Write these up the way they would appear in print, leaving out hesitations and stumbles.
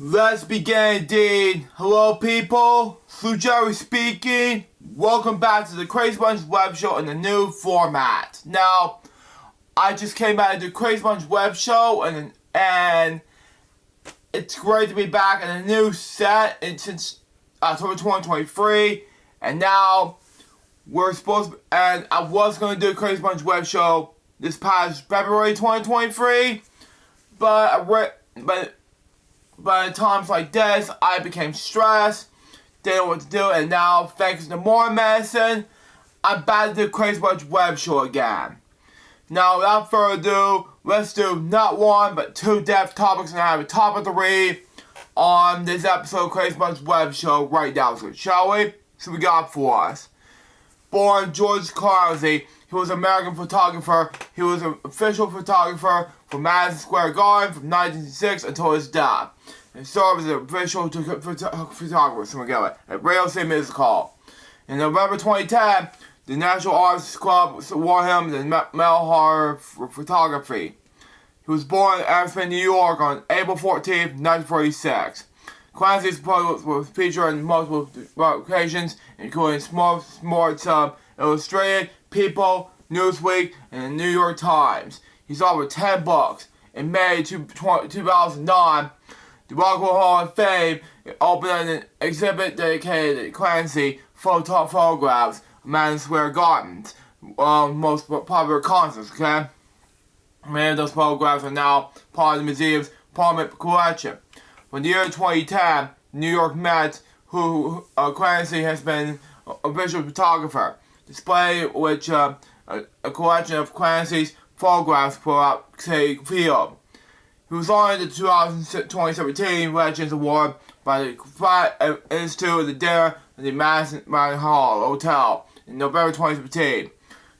Let's begin indeed. Hello people, Sue Jerry speaking. Welcome back to the Crazy Bunch's web show in a new format. Now, I just came out of the Crazy Bunch's web show and it's great to be back in a new set since October 2023. And now we're supposed to, and I was going to do the Crazy Bunch's web show this past February 2023, but at times like this, I became stressed, didn't know what to do, and now, thanks to more medicine, I'm back to the Crazy Bunch web show again. Now, without further ado, let's do not one, but two depth topics, and I have a topic to read on this episode of Crazy Bunch web show right now. So, shall we? So, we got for us. Born George Crazy, he was an American photographer. He was an official photographer for Madison Square Garden from 1966 until his death. And served as an official photographer, so we go at Radio City Music Hall. In November 2010, the National Artists Club awarded him the Medal of for photography. He was born in Aspen, New York on April 14th, 1946. Clancy's photos were featured in multiple occasions, including Sports Illustrated, People, Newsweek, and the New York Times. He's authored 10 books. In May 2009, the Rock and Roll Hall of Fame opened an exhibit dedicated to Clancy photographs of Madison Square Garden's most popular concerts, okay? Many of those photographs are now part of the museum's permanent collection. From the year 2010, New York Mets, who Clancy has been an official photographer, displayed which a collection of Clancy's photographs throughout Citi Field. He was honored the 2017 Legends Award by the Pratt Institute at the dinner at the Madison Hall Hotel in November 2017.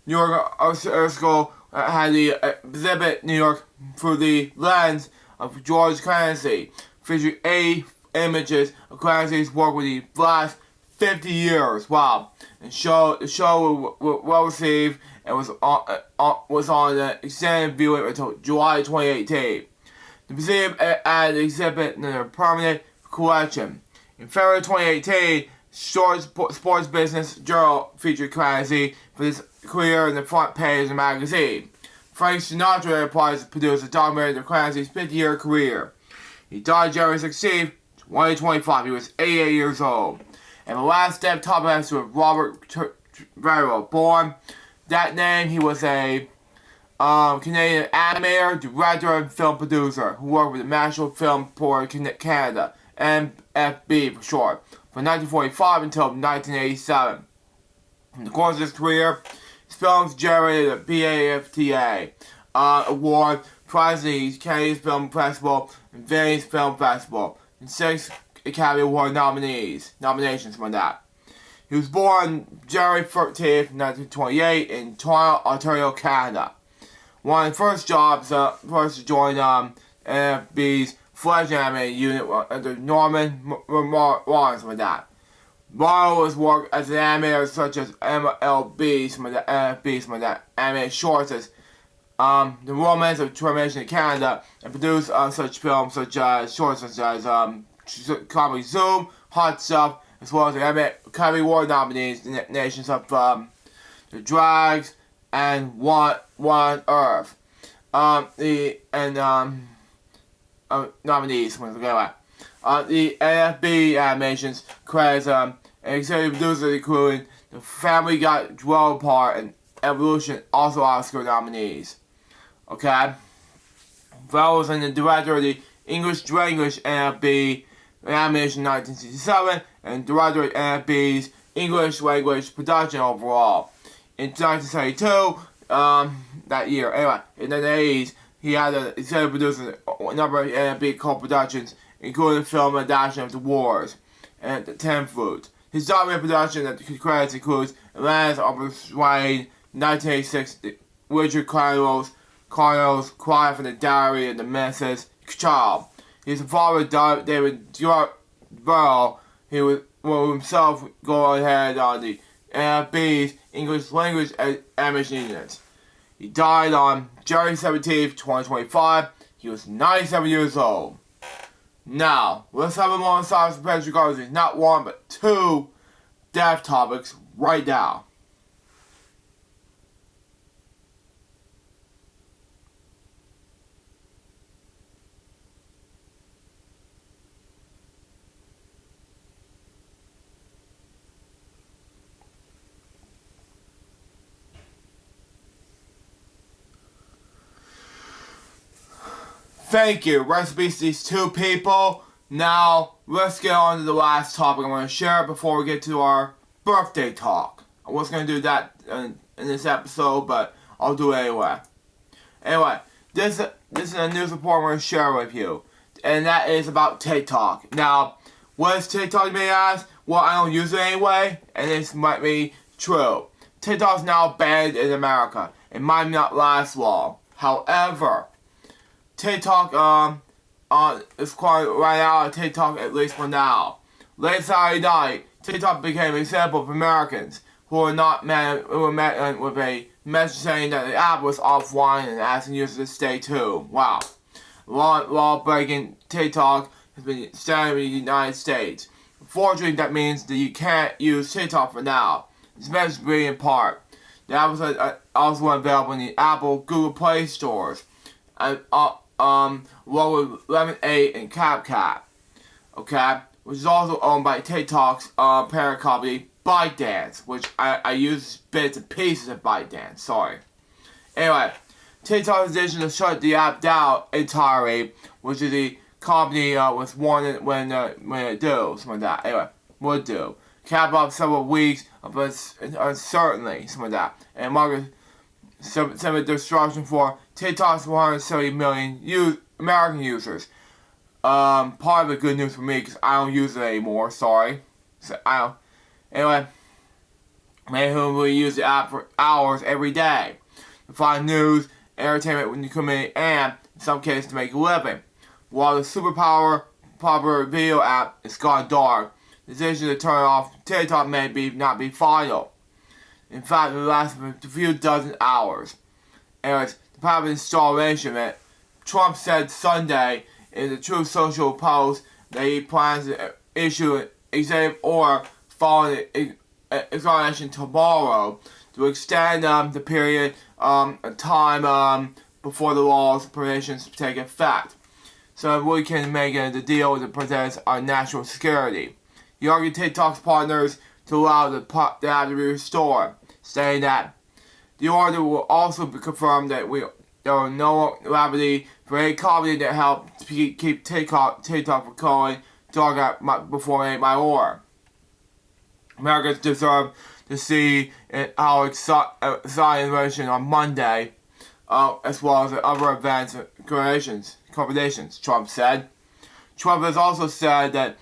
New York Art School had the exhibit New York through the lens of George Clancy, featuring 8 images of Clancy's work with the last 50 years. Wow! And the show was well received and was on the extended viewing until July 2018. The museum added the exhibit in their permanent collection. In February 2018, Short Sports Business Journal featured Clancy for his career in the front page of the magazine. Frank Sinatra applies to produce a documentary of Clancy's 50-year career. He died January 16, 2025. He was 88 years old. And the last step topic has to do with Robert Trevor. Born that name, he was a Canadian animator, director, and film producer who worked with the National Film Board Canada, NFB for short, from 1945 until 1987. In the course of his career, his films generated a BAFTA award, prize in the Canadian Film Festival and Venice Film Festival, and 6 Academy Award nominations for that. He was born January 13th, 1928 in Toronto, Ontario, Canada. One of the first jobs was to join NFB's fledgling animated unit under Norman Lawrence with that. Morrow has worked as an animator such as MLB, some of the NFB, some of the animated shorts as The Romance of Transformation in Canada, and produced such films such as shorts such as Comedy Zoom, Hot Stuff, as well as the Academy Award nominees in the nations of The Drags and One on Earth. Nominees, the NFB animations credits executive producers including The Family Guy, Dwell Apart, and Evolution, also Oscar nominees. Okay? Fellows and the director of the English to English NFB animation 1967 and director of NFB's English language production overall. In 1972, that year, anyway, in the 80s, he had an executive producer a number of NFB co-productions, including the film adaptation of The Wars and The Ten Fruit. His dominant production that the credits includes Atlantis of Rain, 1986, Richard Cardinals, Cry from the Diary, and The Mrs. Child. His father, David Burrell, he will himself go ahead on the NFB's English language animation units. He died on January 17, 2025. He was 97 years old. Now, let's have a moment of silence for Patrick regarding not one, but two death topics right now. Thank you. Rest in peace to these two people. Now, let's get on to the last topic I want to share before we get to our birthday talk. I wasn't going to do that in this episode, but I'll do it anyway. Anyway, this is a news report I'm going to share with you, and that is about TikTok. Now, what is TikTok, you may ask? Well, I don't use it anyway, and this might be true. TikTok is now banned in America. It might not last long. However, TikTok is quite right out of TikTok, at least for now. Late Saturday night, TikTok became a example for Americans who were met with a message saying that the app was offline and asking users to stay tuned. Wow. Law-breaking TikTok has been standing in the United States. Unfortunately, that means that you can't use TikTok for now. This message being in part. The app was also available in the Apple, Google Play stores. Along with Lemon 8 and CapCut, okay, which is also owned by TikTok's parent company, ByteDance, which I use bits and pieces of ByteDance, sorry. Anyway, TikTok's decision to shut the app down entirely, which is the company was warned when it do, something like that. Anyway, would do. Cap up several weeks of uncertainty, something like that, and market some destruction for TikTok's 170 million American users. Part of the good news for me, because I don't use it anymore, sorry. So anyway, many who will use the app for hours every day to find news, entertainment when you come in, and in some cases to make a living. While the super popular video app is gone dark, the decision to turn off TikTok may not be final. In fact, it lasted a few dozen hours. Anyways, the power of installation, Trump said Sunday in the Truth Social post that he plans to issue an executive order following exoneration tomorrow to extend the period of time before the law's provisions take effect, so we can make the deal that protects our national security. He argued TikTok's partners to allow the app to be restored, saying that the order will also confirm that there are no liability for any company that helped keep TikTok from going dark before made by order. Americans deserve to see our exoneration on Monday, as well as other events and accommodations, Trump said. Trump has also said that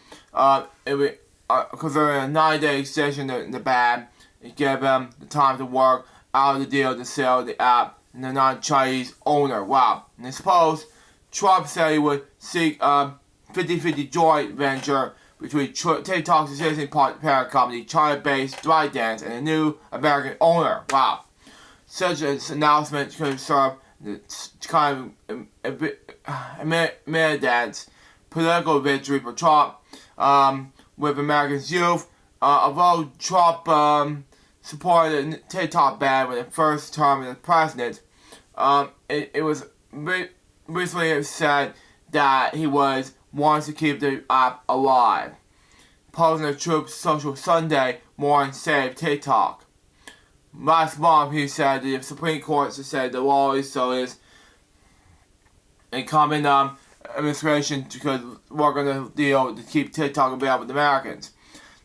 considering a 9-day extension in the ban, it gave them the time to work out of the deal to sell the app and the non-Chinese owner. Wow. And I suppose Trump said he would seek a 50-50 joint venture between TikTok's existing parent company, China-based ByteDance, and a new American owner. Wow. Such an announcement could serve the kind of dance political victory for Trump with Americans' youth. Although Trump supported the TikTok ban with the first term as president, it was recently said that he wants to keep the app alive. Posting a Truth Social Sunday morning save TikTok. Last month, he said the Supreme Court said the law is a common administration could work on a deal to keep TikTok available to Americans.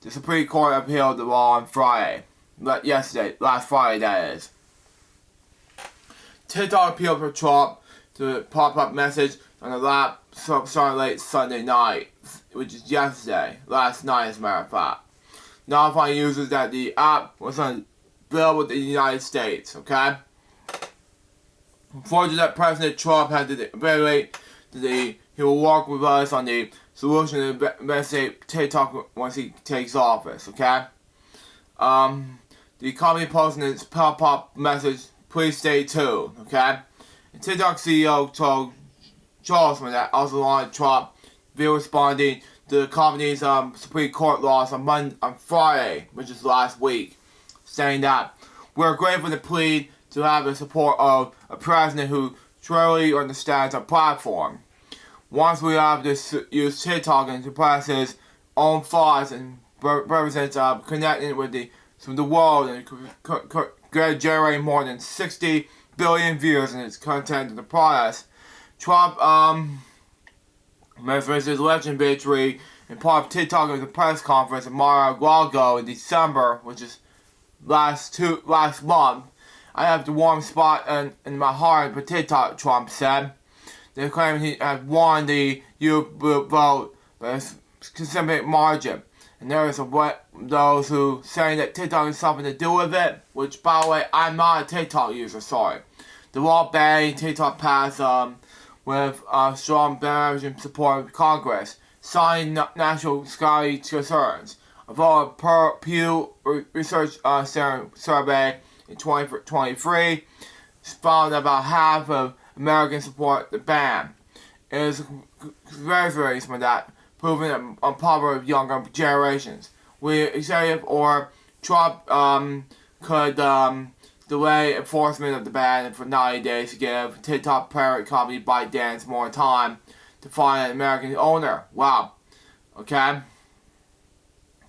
The Supreme Court appealed the law on Friday. Last Friday, that is. TikTok appealed for Trump to pop-up message on the laptop starting late Sunday night, which is last night as a matter of fact, notifying users that the app was available in the United States, okay? Unfortunately, that President Trump had to evaluate he will work with us on the solution to investigate TikTok once he takes office, okay? The company posted its pop-up message, please stay tuned, okay? And TikTok CEO told Charles that also wanted Trump video responding to the company's Supreme Court loss on Friday, which is last week, saying that we're grateful to plead to have the support of a president who truly understands our platform. Once we have this use TikTok and suppress his own thoughts and represents connecting with the world and generating more than 60 billion views in its content in the process. Trump referenced his election victory in part of TikTok at the press conference in Mar-a-Lago in December, which is last month. I have the warm spot in my heart for TikTok, Trump said. They claim he had won the youth vote by a specific margin. And there is those who saying that TikTok has something to do with it, which, by the way, I'm not a TikTok user, sorry. The law banning TikTok passed with strong bipartisan support of Congress, citing national security concerns. A vote per Pew Research survey in 2023 found about half of Americans support the ban. It is very from that, proving it unpopular with younger generations. We executive or Trump could delay enforcement of the ban for 90 days to give TikTok parent company ByteDance more time to find an American owner. Wow. Okay.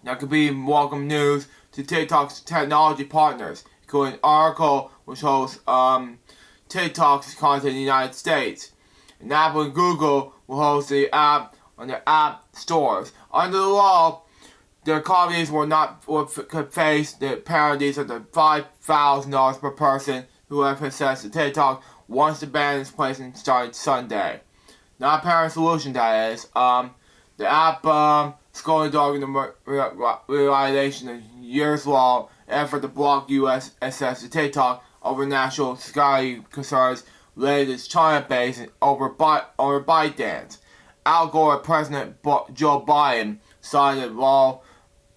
That could be welcome news to TikTok's technology partners, including Oracle, which hosts TikTok's content in the United States. And Apple and Google will host the app on their app stores. Under the law, their companies could face the penalties of the $5,000 per person who have access to TikTok once the ban is placed and started Sunday. Not a parent solution, that is. The app scolding dog in the realization of years-long effort to block U.S. access to TikTok over national security concerns related to its China-based and over ByteDance. Al Gore and President Joe Biden signed a law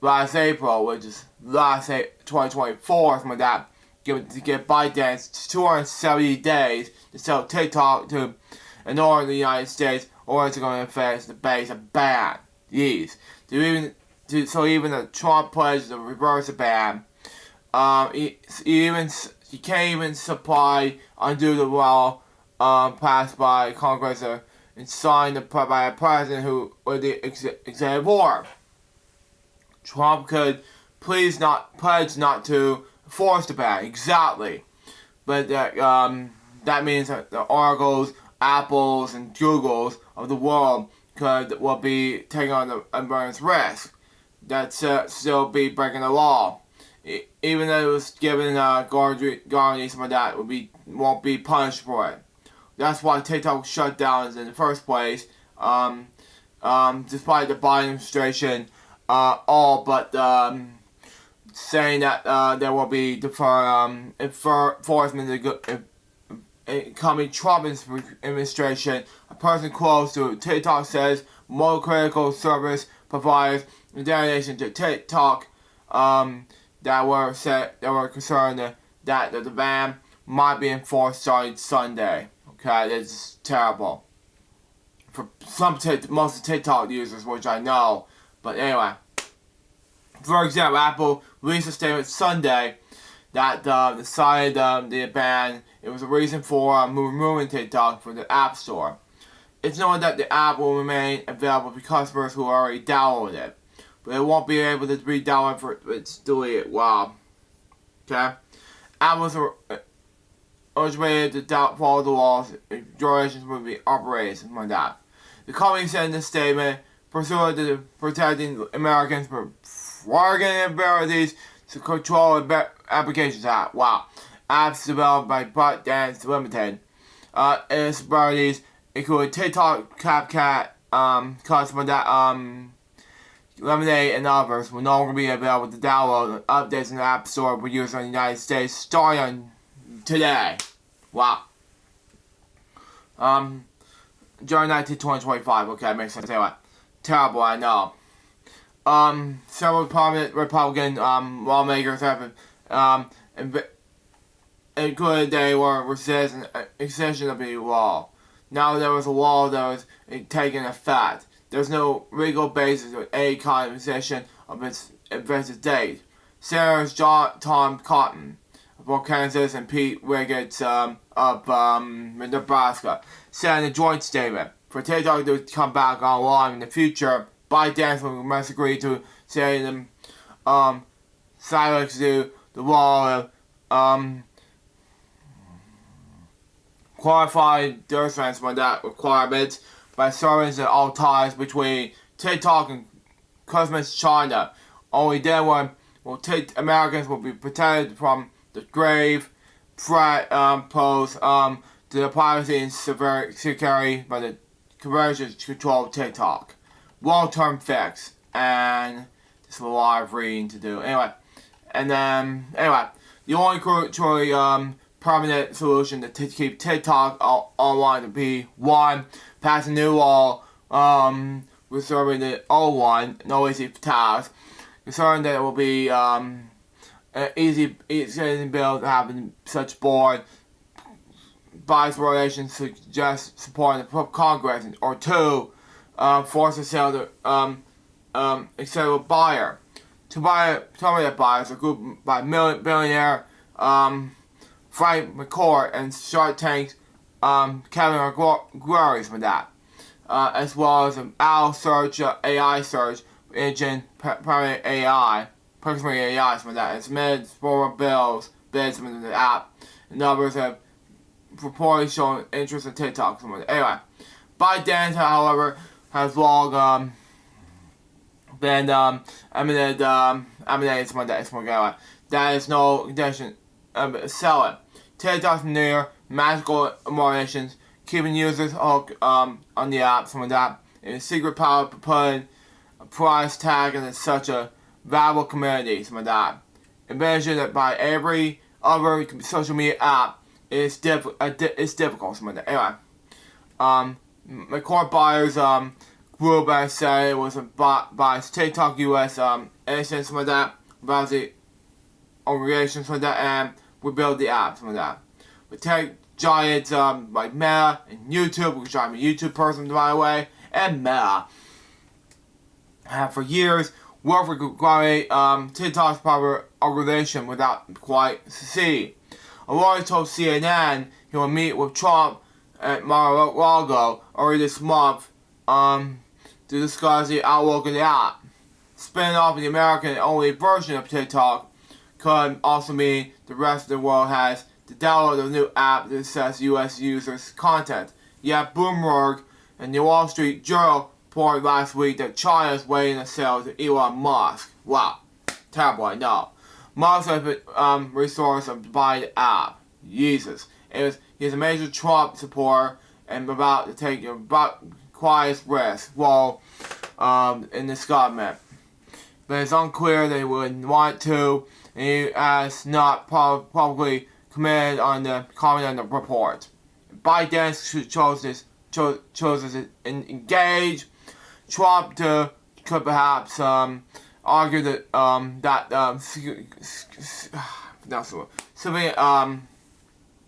last April, which is last 2024, something like that, to give ByteDance 270 days to sell TikTok to an order in the United States, or it's going to face the base of ban. Yes. So even the Trump pledges to reverse the ban, he can't even undo the law passed by Congress and signed by a president who with the executive order. Trump could pledge not to enforce the ban, exactly, but that means that the Oracles, Apples, and Googles of the world will be taking on the emergence risk. That's still be breaking the law. Even though it was given guarantee, some of that won't be punished for it. That's why TikTok shut down in the first place. Despite the Biden administration, all but saying that there will be enforcement coming Trump administration. A person close to TikTok says more critical service providers in the nation to TikTok that were concerned that the ban might be enforced starting Sunday. Okay, that's terrible for most of TikTok users, which I know. But anyway, for example, Apple released a statement Sunday that decided the ban. It was a reason for removing TikTok from the App Store. It's known that the app will remain available for customers who already downloaded it, but it won't be able to re-download for its deleted. Wow. Okay. Apple's originated to follow the laws. Durations will be operated, something like that. The company said in this statement, pursuant to protecting Americans from bargaining abilities to control applications app. Wow. Apps developed by ByteDance Limited. Its abilities include TikTok, CapCut, customer that Lemonade, and others will no longer be available to download updates in the App Store for users in the United States starting on today. Wow. July 19, 2025. Okay, makes sense. Anyway, terrible, I know. Several prominent Republican lawmakers have included they were resisting extension of the law. Now there was a law that was taking effect. there's no legal basis or any kind of position of its invented date. Senators Tom Cotton of Kansas and Pete Ricketts of Nebraska said in a joint statement, for TikTok to come back online in the future, ByteDance must agree to say them silence to the law of qualified difference from that requirement by serving all ties between TikTok and Communist China. Only then will Americans will be protected from the grave threat posed to the privacy and security by the conversion to control TikTok. Long-term fix, and there's a lot of reading to do. Anyway, the only truly permanent solution to keep TikTok online to be one, pass a new law reserving the old one, no easy task, concerned that it will be easy bill to have such board bias relations suggest supporting the Congress, or two, force a sale to acceptable buyer. To buy targeted buyers, a group by billionaire Frank McCourt and Shark Tank's Kevin Glories for that, as well as an OWL search, AI search engine, primary AI for that. It's made for bids from the app, and others have reportedly shown interest in TikTok. Anyway, ByteDance, however, has long been emanated from that. That is no condition of selling. TikTok's near magical emotions, keeping users hooked on the app. Some of that is secret power for putting a price tag in such a valuable community. Some of that. Imagine that by every other social media app it's difficult. Some of that. Anyway, McCourt buyers group, I said, it was by TikTok US instance. Some of that about the organizations for that, and we build the app for that. With tech giants like Meta and YouTube, which I'm a YouTube person by the way, and Meta have for years worked with quite TikTok's proper organization without quite succeed. A lawyer told CNN he will meet with Trump at Mar-a-Lago early this month to discuss the outlook of the app. Spinning off the American-only version of TikTok could also mean the rest of the world has to download the new app to assess U.S. users' content. Yet Bloomberg and the Wall Street Journal reported last week that China is waiting to sell to Elon Musk. Wow, terrible, I know. Musk has been resource of buying the app. Jesus. He's a major Trump supporter and about to take quiet risk in this government. But it's unclear they would want to, and he has not publicly commented on the report. ByteDance chose to engage Trump could perhaps argue that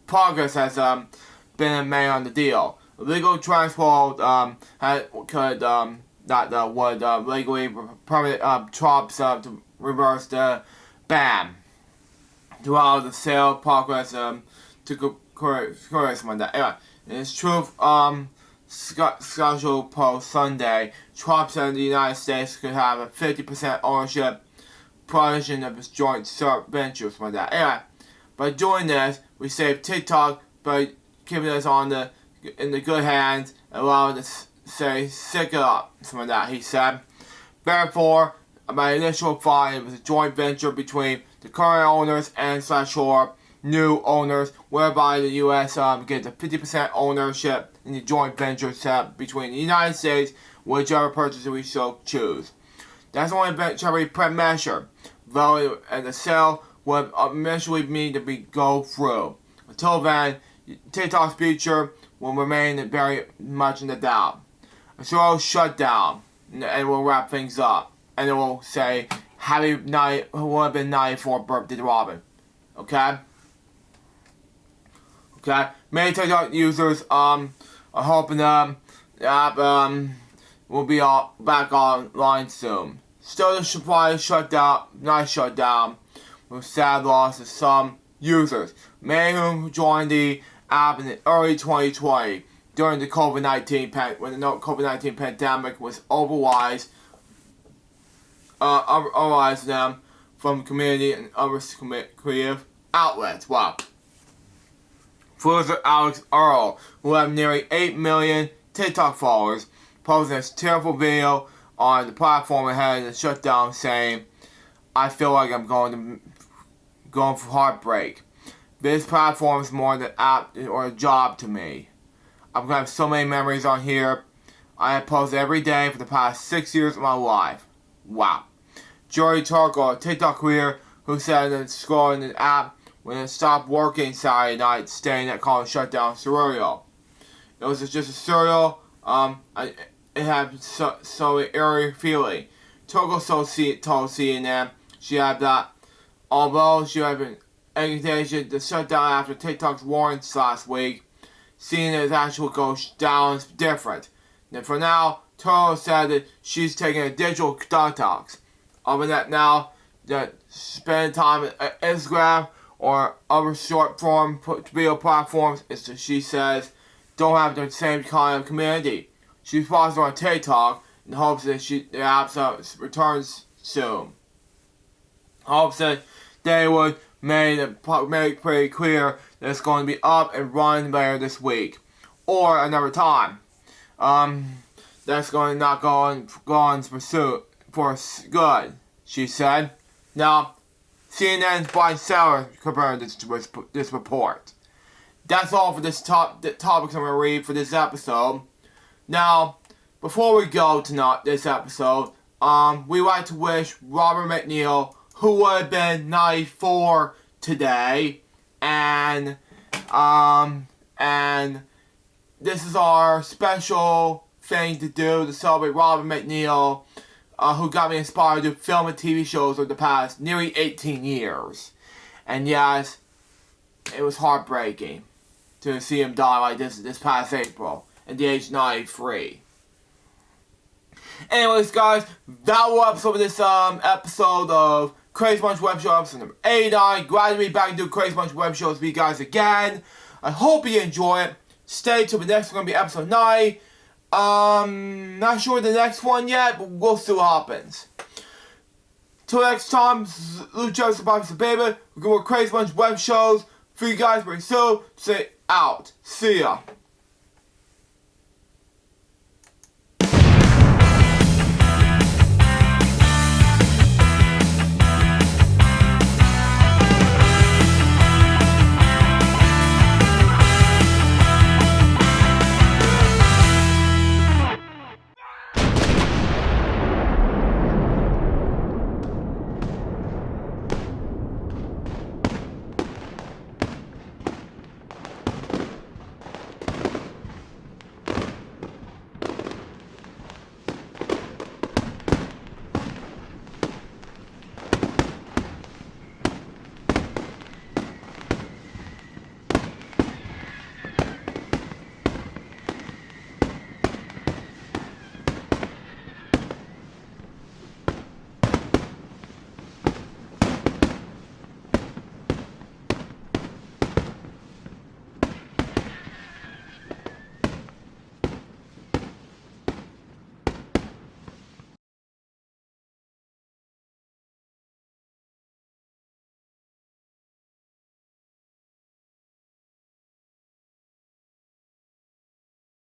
progress has been made on the deal. Legal transport would legally permit Trump to reverse the ban to allow the sale progress to correspond with that. Anyway, in his truth schedule post Sunday, Trump said the United States could have a 50% ownership portion of its joint ventures with that. Anyway, by doing this, we save TikTok by keeping us in the good hands and allowing us to say sick it up. Some of that, he said. Therefore, my initial thought, it was a joint venture between the current owners and /or new owners, whereby the U.S. gets a 50% ownership in the joint venture set between the United States, whichever purchaser we so choose. That's only a pre-measure, though the sale would eventually need to go through. Until then, TikTok's future will remain very much in the doubt. So it'll shut down, and we'll wrap things up, and it will say, happy night, who would have been 94th birthday to Robin. Okay? Okay? Many TikTok users are hoping the app will be back online soon. Still, the supply is not shut down, with sad loss of some users, many who joined the app in early 2020 during the COVID-19 when the COVID-19 pandemic was otherwise them from community and other creative outlets. Wow. Producer Alex Earl, who have nearly 8 million TikTok followers, posted this tearful video on the platform ahead of the shutdown, saying, "I feel like I'm going for heartbreak. This platform is more than an app or a job to me. I'm going to have so many memories on here. I have posted every day for the past 6 years of my life." Wow. Jory Turkle, a TikTok creator, who said that scrolling the app when it stopped working Saturday night, staying that called shutdown surreal. It was just a surreal, it had so eerie feeling. Turkle told CNN she had that, although she had been educated to shut down after TikTok's warnings last week, seeing it actually go down is different. And for now, Turkle said that she's taking a digital detox. Other than that, now that spending time at Instagram or other short form video platforms, she says, don't have the same kind of community. She's posted on TikTok in hopes that the app returns soon. Hopes that they would make it pretty clear that it's going to be up and running later this week or another time. That's not going for good, she said. Now, CNN's Brian Sauer confirmed this report. That's all for the topics I'm going to read for this episode. Now, before we go to this episode, we like to wish Robert McNeil, who would have been 94 today, and this is our special thing to do to celebrate Robert McNeil, who got me inspired to film and TV shows over the past nearly 18 years. And yes, it was heartbreaking to see him die like this past April at the age of 93. Anyways, guys, that was episode of this episode of Crazy Bunch Web Show, episode number 89. Glad to be back and do Crazy Bunch Web Shows with you guys again. I hope you enjoy it. Stay tuned. The next one going to be episode 9. Not sure the next one yet, but we'll see what happens. Till next time, Luke Joseph, baby. We're going to Crazy Bunch Web Shows for you guys very soon. Say out. See ya.